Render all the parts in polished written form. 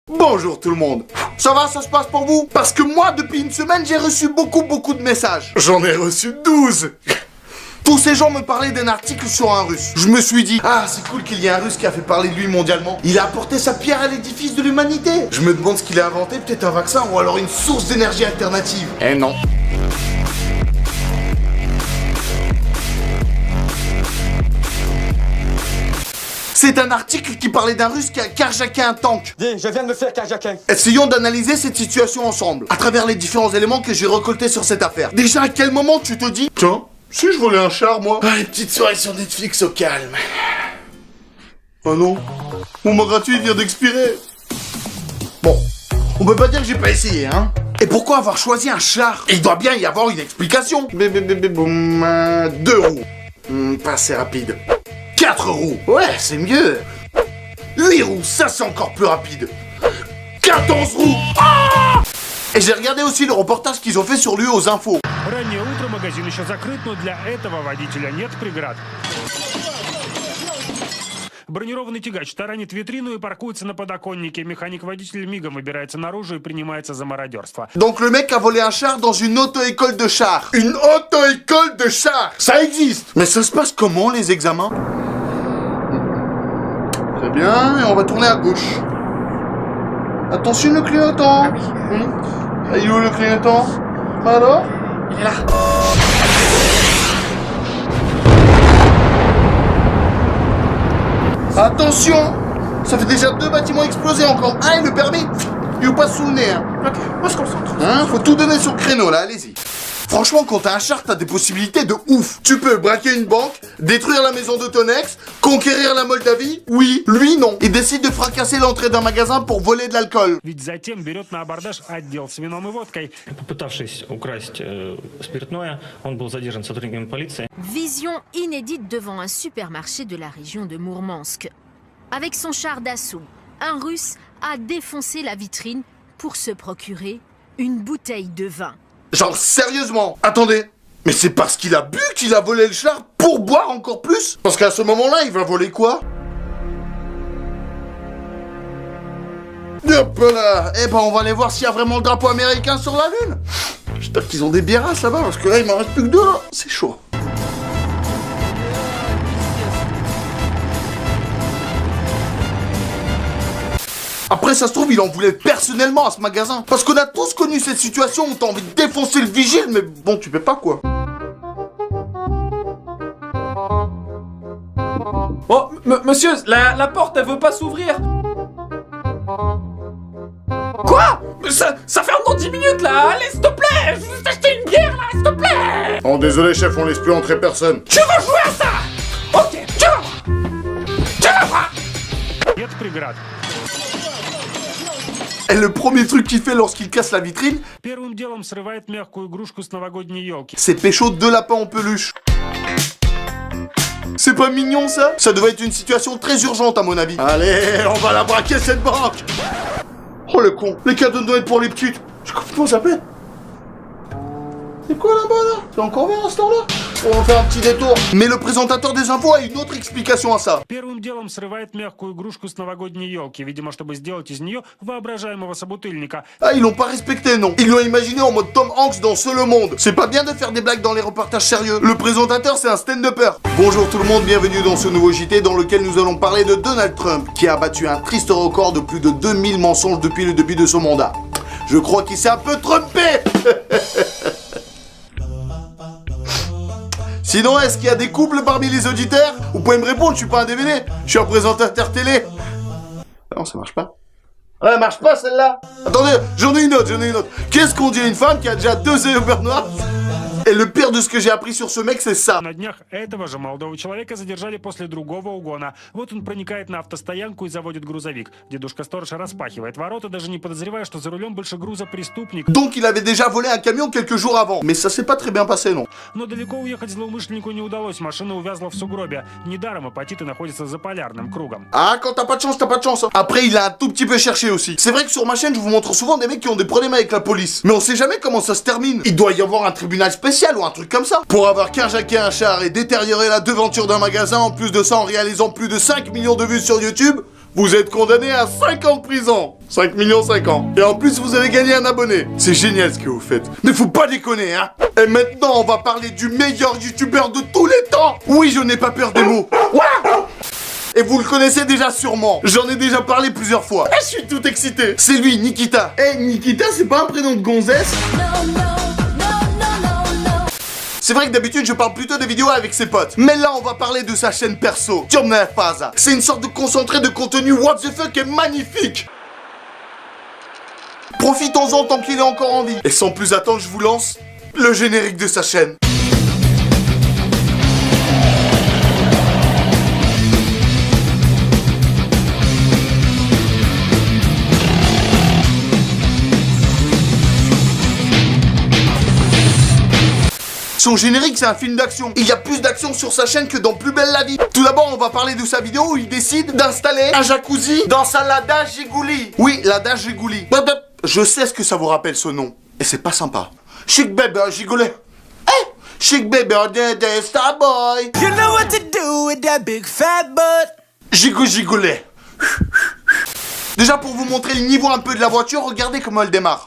Bonjour tout le monde. Ça va, ça se passe pour vous? Parce que moi, depuis une semaine, j'ai reçu beaucoup de messages. J'en ai reçu 12. Tous ces gens me parlaient d'un article sur un russe. Je me suis dit, ah c'est cool qu'il y ait un russe qui a fait parler de lui mondialement. Il a apporté sa pierre à l'édifice de l'humanité. Je me demande ce qu'il a inventé, peut-être un vaccin ou alors une source d'énergie alternative. Eh non. C'est un article qui parlait d'un russe qui a carjacké un tank. Dis, je viens de me faire carjacker. Essayons d'analyser cette situation ensemble, à travers les différents éléments que j'ai récoltés sur cette affaire. Déjà, à quel moment tu te dis, tiens, si je volais un char, moi? Ah, une petite soirée sur Netflix au calme. Oh non, mon mois gratuit vient d'expirer. Bon, on peut pas dire que j'ai pas essayé, hein. Et pourquoi avoir choisi un char? Il doit bien y avoir une explication. Boum, 2 roues. Pas assez rapide. 4 roues. Ouais, c'est mieux. 8 roues, ça c'est encore plus rapide. 14 roues. Ah! Et j'ai regardé aussi le reportage qu'ils ont fait sur lui aux infos. Раннее утро, магазин еще закрыт, но для этого водителя нет преград. Бронированный тягач таранит витрину и паркуется на подоконнике. Механик-водитель мигом выбирается наружу и принимается за мародерство. Donc le mec a volé un char dans une auto-école de chars. Une auto-école de chars. Ça existe. Mais ça se passe comment les examens? Très bien, et on va tourner à gauche. Attention le clignotant. Ah oui. Il est où le clignotant? Alors? Il est là. Attention! Ça fait déjà 2 bâtiments explosés, encore un et le permis, il vous passe sous le nez, hein. Ok, on se concentre. Hein, faut tout donner sur le créneau, là, allez-y. Franchement, quand t'as un char, t'as des possibilités de ouf. Tu peux braquer une banque, détruire la maison de ton ex, conquérir la Moldavie. Oui, lui, non. Il décide de fracasser l'entrée d'un magasin pour voler de l'alcool. Ведь затем берет на абордаж отдел с вином и водкой. Попытавшись украсть спиртное, он был задержан сотрудниками полиции. Vision inédite devant un supermarché de la région de Mourmansk. Avec son char d'assaut, un Russe a défoncé la vitrine pour se procurer une bouteille de vin. Genre, sérieusement. Attendez. Mais c'est parce qu'il a bu qu'il a volé le char pour boire encore plus? Parce qu'à ce moment-là, il va voler quoi? Hop là. Eh ben, on va aller voir s'il y a vraiment le drapeau américain sur la lune. J'espère qu'ils ont des biérasses là-bas, parce que là, il m'en reste plus que 2, là. C'est chaud. Après, ça se trouve, il en voulait personnellement à ce magasin. Parce qu'on a tous connu cette situation où t'as envie de défoncer le vigile, mais bon, tu peux pas, quoi. Oh, monsieur, la porte, elle veut pas s'ouvrir. Quoi? Ça fait encore 10 minutes, là. Allez, s'il te plaît. Je veux juste acheter une bière, là, s'il te plaît. Oh, désolé, chef, on laisse plus entrer personne. Tu veux jouer à ça? Ok, tu vas voir. Tu vas voir. Нет преград. Et le premier truc qu'il fait lorsqu'il casse la vitrine, Первым делом срывает мягкую игрушку с новогодней елки. c'est pécho 2 lapins en peluche. C'est pas mignon, ça? Ça devait être une situation très urgente, à mon avis. Allez, on va la braquer, cette banque. Oh, le con. Les cadeaux de Noël pour les petites. Je comprends comment ça s'appelle. C'est quoi là-bas, là? C'est encore vert à ce temps-là? On va faire un petit détour. Mais le présentateur des infos a une autre explication à ça. Первым делом срывает мягкую игрушку с новогодней елки, видимо, чтобы сделать из нее воображаемого собутыльника. Ah, ils l'ont pas respecté, non. Ils l'ont imaginé en mode Tom Hanks dans Seul le Monde. C'est pas bien de faire des blagues dans les reportages sérieux. Le présentateur, c'est un stand-upper. Bonjour tout le monde, bienvenue dans ce nouveau JT dans lequel nous allons parler de Donald Trump, qui a battu un triste record de plus de 2000 mensonges depuis le début de son mandat. Je crois qu'il s'est un peu trompé. Sinon, est-ce qu'il y a des couples parmi les auditeurs? Vous pouvez me répondre, je suis pas un DVD, je suis un présentateur télé. Non, ça marche pas. Ouais, elle marche pas celle-là. Attendez, j'en ai une autre. Qu'est-ce qu'on dit à une femme qui a déjà 2 œufs au beurre noir? Et le pire de ce que j'ai appris sur ce mec, c'est ça. На днях этого же молодого человека задержали после другого угона. Вот он проникает на автостоянку и заводит грузовик. Дедушка-сторож распахивает ворота, даже не подозревая, что за рулем больше груза преступник. Donc il avait déjà volé un camion quelques jours avant. Mais ça s'est pas très bien passé, non. Но далеко уехать злоумышленнику не удалось. Машина увязла в сугробе. Недаром апатиты находятся за полярным кругом. Ah, quand t'as pas de chance, t'as pas de chance. Hein. Après, il a un tout petit peu cherché aussi. C'est vrai que sur ma chaîne, je vous montre souvent des mecs qui ont des problèmes avec la police. Mais on sait jamais comment ça se termine. Il doit y avoir un tribunal spécial ou un truc comme ça. Pour avoir carjacké un char et détériorer la devanture d'un magasin, en plus de ça en réalisant plus de 5 millions de vues sur YouTube, vous êtes condamné à 5 ans de prison. 5 millions 5 ans. Et en plus, vous avez gagné un abonné. C'est génial ce que vous faites. Mais faut pas déconner, hein. Et maintenant, on va parler du meilleur youtubeur de tous les temps. Oui, je n'ai pas peur des mots. Et vous le connaissez déjà sûrement. J'en ai déjà parlé plusieurs fois. Je suis tout excité. C'est lui, Nikita. Eh, Nikita, c'est pas un prénom de gonzesse? C'est vrai que d'habitude je parle plutôt des vidéos avec ses potes. Mais là on va parler de sa chaîne perso, Temna Faza. C'est une sorte de concentré de contenu what the fuck est magnifique. Profitons-en tant qu'il est encore en vie. Et sans plus attendre, je vous lance le générique de sa chaîne. Son générique, c'est un film d'action. Il y a plus d'action sur sa chaîne que dans Plus belle la vie. Tout d'abord, on va parler de sa vidéo où il décide d'installer un jacuzzi dans sa Lada Jigouli. Oui, Lada Jigouli. Je sais ce que ça vous rappelle ce nom. Et c'est pas sympa. Chic baby, Gigoulet. Eh, chic baby, star boy. You know what to do with that big fat butt. Gigoulet. Déjà, pour vous montrer le niveau un peu de la voiture, regardez comment elle démarre.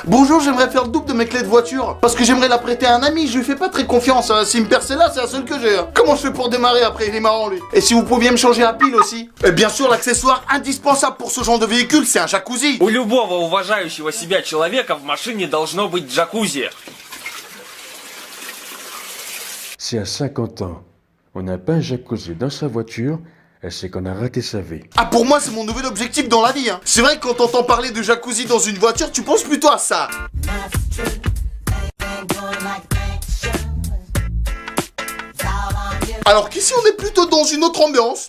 Bonjour, j'aimerais faire le double de mes clés de voiture. Parce que j'aimerais la prêter à un ami, je lui fais pas très confiance. S'il me perd celle-là, c'est la seule que j'ai. Comment je fais pour démarrer après? Il est marrant lui. Et si vous pouviez me changer la pile aussi. Et bien sûr, l'accessoire indispensable pour ce genre de véhicule, c'est un jacuzzi. У любого уважающего себя человека в машине должно быть джакузи. Si à 50 ans, on n'a pas un jacuzzi dans sa voiture, c'est qu'on a raté sa vie. Ah, pour moi, c'est mon nouvel objectif dans la vie, hein. C'est vrai que quand t'entends parler de jacuzzi dans une voiture, tu penses plutôt à ça. Alors qu'ici, on est plutôt dans une autre ambiance.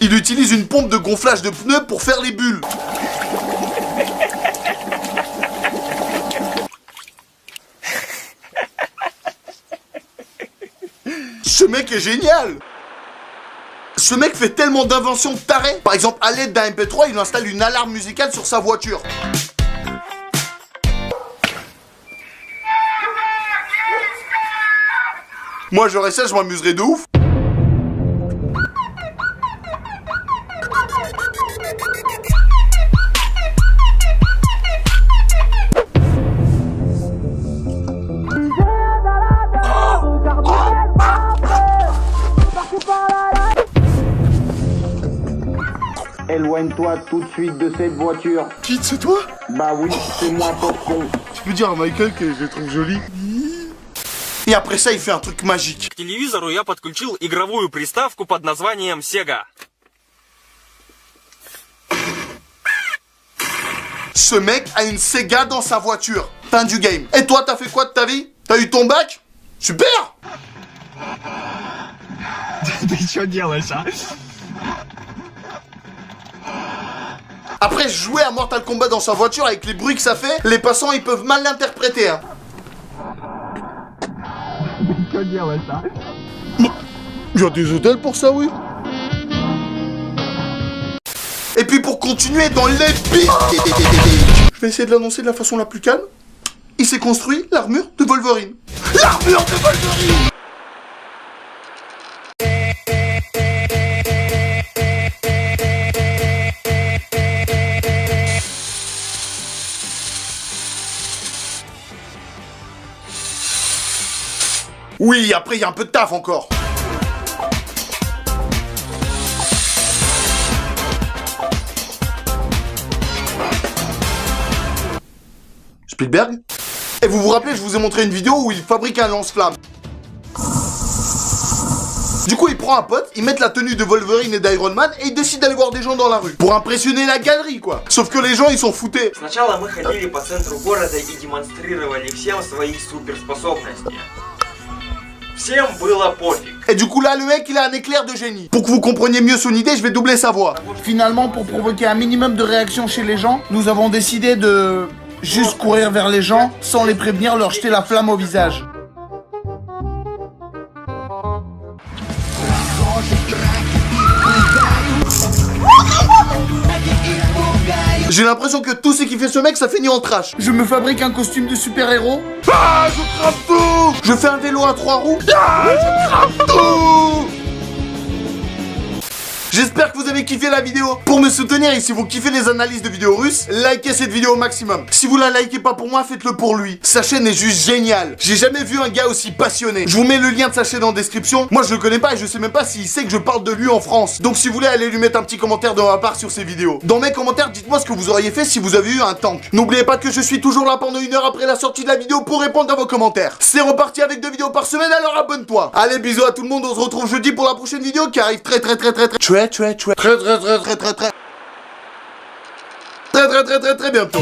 Il utilise une pompe de gonflage de pneus pour faire les bulles. Ce mec est génial. Ce mec fait tellement d'inventions tarées. Par exemple, à l'aide d'un MP3, il installe une alarme musicale sur sa voiture. Moi, j'aurais ça, je m'amuserais de ouf. Éloigne-toi tout de suite de cette voiture. Qui, c'est toi? Bah oui, c'est moi, pauvre con. Tu peux dire à Michael que je le trouve joli. Et après ça, il fait un truc magique. К телевизору я подключил игровую приставку под названием Sega. Ce mec a une Sega dans sa voiture. Fin du game. Et toi, t'as fait quoi de ta vie? T'as eu ton bac? Super. Ты что делаешь, а? Après jouer à Mortal Kombat dans sa voiture avec les bruits que ça fait, les passants ils peuvent mal l'interpréter, hein. Il y a des hôtels pour ça, oui. Et puis pour continuer dans l'épique, je vais essayer de l'annoncer de la façon la plus calme. Il s'est construit l'armure de Wolverine. L'armure de Wolverine. Oui, après il y a un peu de taf encore. Spielberg. Et vous vous rappelez, je vous ai montré une vidéo où il fabrique un lance-flamme. Du coup, il prend un pote, ils mettent la tenue de Wolverine et d'Iron Man et ils décident d'aller voir des gens dans la rue. Pour impressionner la galerie, quoi. Sauf que les gens, ils sont foutés. Сначала мы ходили по центру города и демонстрировали всем свои суперспособности. Всем было пофиг. Et du coup là, le mec, il a un éclair de génie. Pour que vous compreniez mieux son idée, je vais doubler sa voix. Finalement, pour provoquer un minimum de réaction chez les gens, nous avons décidé de juste courir vers les gens, sans les prévenir, leur jeter la flamme au visage. J'ai l'impression que tout ce qui fait ce mec, ça finit en trash. Je me fabrique un costume de super-héros. Ah, je crame tout. Je fais un vélo à 3 roues. Ah, je crame tout. J'espère que vous avez kiffé la vidéo. Pour me soutenir et si vous kiffez les analyses de vidéos russes, likez cette vidéo au maximum. Si vous la likez pas pour moi, faites-le pour lui. Sa chaîne est juste géniale. J'ai jamais vu un gars aussi passionné. Je vous mets le lien de sa chaîne en description. Moi je le connais pas et je sais même pas s'il sait que je parle de lui en France. Donc si vous voulez, allez lui mettre un petit commentaire de ma part sur ses vidéos. Dans mes commentaires, dites-moi ce que vous auriez fait si vous avez eu un tank. N'oubliez pas que je suis toujours là pendant 1 heure après la sortie de la vidéo pour répondre à vos commentaires. C'est reparti avec 2 vidéos par semaine, alors abonne-toi. Allez, bisous à tout le monde, on se retrouve jeudi pour la prochaine vidéo qui arrive très bientôt.